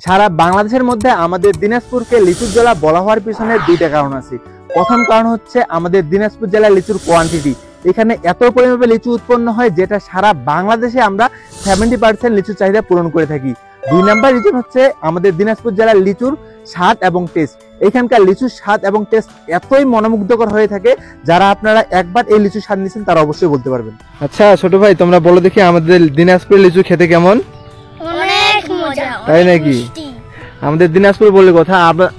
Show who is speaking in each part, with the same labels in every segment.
Speaker 1: সারা বাংলাদেশের মধ্যে আমাদের দিনাজপুরকে লিচুর জেলা বলা হওয়ার পিছনে দুইটা কারণ আছে। প্রথম কারণ হচ্ছে আমাদের দিনাজপুর জেলার লিচুর কোয়ান্টিটি। এখানে এত পরিমাণে লিচু উৎপন্ন হয় যেটা সারা বাংলাদেশে আমরা 70% লিচুর চাহিদা পূরণ করে থাকি। 2 নাম্বার রিজন হচ্ছে আমাদের দিনাজপুর জেলার লিচুর স্বাদ এবং টেস্ট। এখানকার লিচুর স্বাদ এবং টেস্ট এতই মনোমুগ্ধকর হয়ে থাকে, যারা আপনারা একবার এই লিচুর স্বাদ নিয়েছেন তারা অবশ্যই বলতে পারবেন।
Speaker 2: আচ্ছা ছোট ভাই, তোমরা বলো দেখি আমাদের দিনাজপুরের লিচু খেতে কেমন?
Speaker 3: অনেক মজা,
Speaker 2: তাই নাকি? আমাদের দিনাজপুর বলে কথা,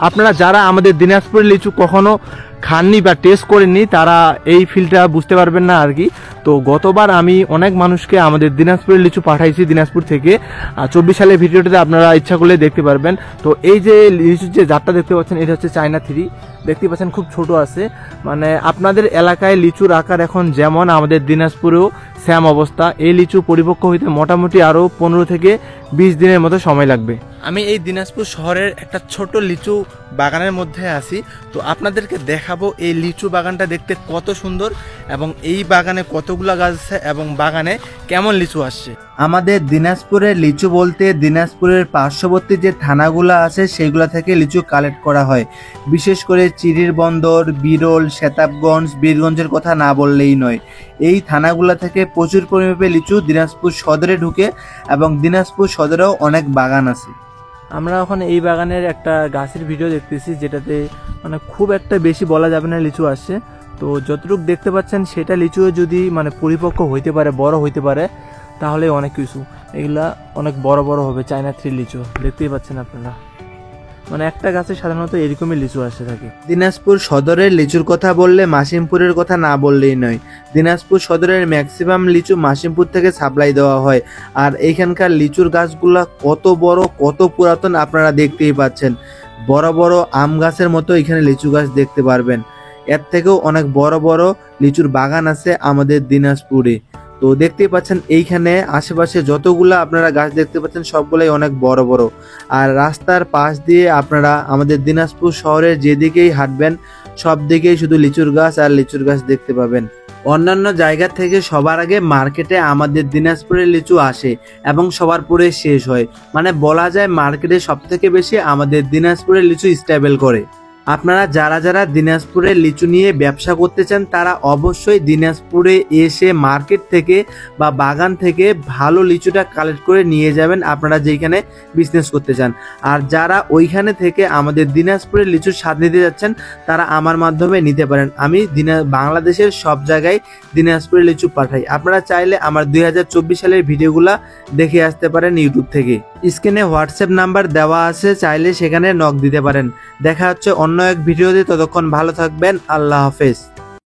Speaker 2: আপনারা যারা আমাদের দিনাজপুরের লিচু কখনো খাননি বা টেস্ট করেননি তারা এই ফিলটা বুঝতে পারবেন না আর কি। তো গতবার আমি অনেক মানুষকে আমাদের দিনাজপুরের লিচু পাঠাইছি দিনাজপুর থেকে। 24 সালের ভিডিওটাতে আপনারা ইচ্ছা করলে দেখতে পারবেন। তো এই যে লিচুর যে জাতটা দেখতে পাচ্ছেন এটা হচ্ছে চায়না 3। দেখতে পাচ্ছেন খুব ছোট আছে। মানে আপনাদের এলাকায় লিচুর আকার এখন যেমন আমাদের দিনাজপুরেও সেম অবস্থা। এই লিচু পরিপক্ক হইতে মোটামুটি আরও 15 থেকে 20 দিনের মতো সময় লাগবে। আমি এই দিনাজপুর শহরের একটা ছোট লিচু বাগানের মধ্যে আছি। তো আপনাদেরকে দেখাবো এই লিচু বাগানটা দেখতে কত সুন্দর এবং এই বাগানে কতগুলো গাছ আছে এবং বাগানে কেমন লিচু আসছে।
Speaker 1: আমাদের দিনাজপুরের লিচু বলতে দিনাজপুরের পার্শ্ববর্তী যে থানাগুলো আছে সেইগুলো থেকে লিচু কালেক্ট করা হয়। বিশেষ করে চিরির বন্দর, বিরল, সেতাবগঞ্জ, বীরগঞ্জের কথা না বললেই নয়। এই থানাগুলো থেকে প্রচুর পরিমাণে লিচু দিনাজপুর সদরে ঢুকে এবং দিনাজপুর সদরেও অনেক বাগান আছে।
Speaker 2: আমরা এখন এই বাগানের একটা গাছের ভিডিও দেখতেছি যেটাতে মানে খুব একটা বেশি বলা যাবে না লিচু আসছে। তো যতটুকু দেখতে পাচ্ছেন সেটা লিচু যদি মানে পরিপক্ক হইতে পারে, বড় হইতে পারে, তাহলে অনেক কিছু। এগুলা অনেক বড় বড় হবে। চায়না 3 লিচু দেখতেই পাচ্ছেন আপনারা। মানে একটা গাছে সাধারণত এরকমই লিচু আসতে থাকে।
Speaker 1: দিনাজপুর সদরের লিচুর কথা বললে মাসিমপুরের কথা না বললেই নয়। দিনাজপুর সদরের ম্যাক্সিমাম লিচু মাসিমপুর থেকে সাপ্লাই দেওয়া হয়। আর এইখানকার লিচুর গাছগুলা কত বড়, কত পুরাতন আপনারা দেখতেই পাচ্ছেন। বড় বড় আম গাছের মতো এখানে লিচু গাছ দেখতে পারবেন। এর থেকেও অনেক বড় বড় লিচুর বাগান আছে আমাদের দিনাজপুরে। তো দেখতেই পাচ্ছেন এইখানে আশেপাশে যতগুলা আপনারা গাছ দেখতে পাচ্ছেন সবগুলাই অনেক বড় বড়। আর রাস্তার পাশ দিয়ে আপনারা আমাদের দিনাজপুর শহরের যেদিকেই হাঁটবেন সব দিকেই শুধু লিচুর গাছ আর লিচুর গাছ দেখতে পাবেন। অন্যান্য জায়গা থেকে সবার আগে মার্কেটে আমাদের দিনাজপুরের লিচু আসে এবং সবার পরে শেষ হয়। মানে বলা যায় মার্কেটে সব থেকে বেশি আমাদের দিনাজপুরের লিচু স্টেবল করে। আপনারা যারা যারা দিনাজপুরে লিচু নিয়ে ব্যবসা করতে চান তারা অবশ্যই দিনাজপুরে এসে মার্কেট থেকে বা বাগান থেকে ভালো লিচুটা কালেক্ট করে নিয়ে যাবেন আপনারা যেখানে বিজনেস করতে চান। আর যারা ওইখানে থেকে আমাদের দিনাজপুরের লিচুর স্বাদ নিতে যাচ্ছেন তারা আমার মাধ্যমে নিতে পারেন। আমি বাংলাদেশের সব জায়গায় দিনাজপুরের লিচু পাঠাই। আপনারা চাইলে আমার 2024 সালের ভিডিওগুলা দেখে আসতে পারেন ইউটিউব থেকে। স্ক্রিনে হোয়াটসঅ্যাপ নাম্বার দেওয়া আছে, চাইলে সেখানে নক দিতে পারেন। দেখা হচ্ছে অন্য এক ভিডিওতে। ততক্ষণ ভালো থাকবেন। আল্লাহ হাফেজ।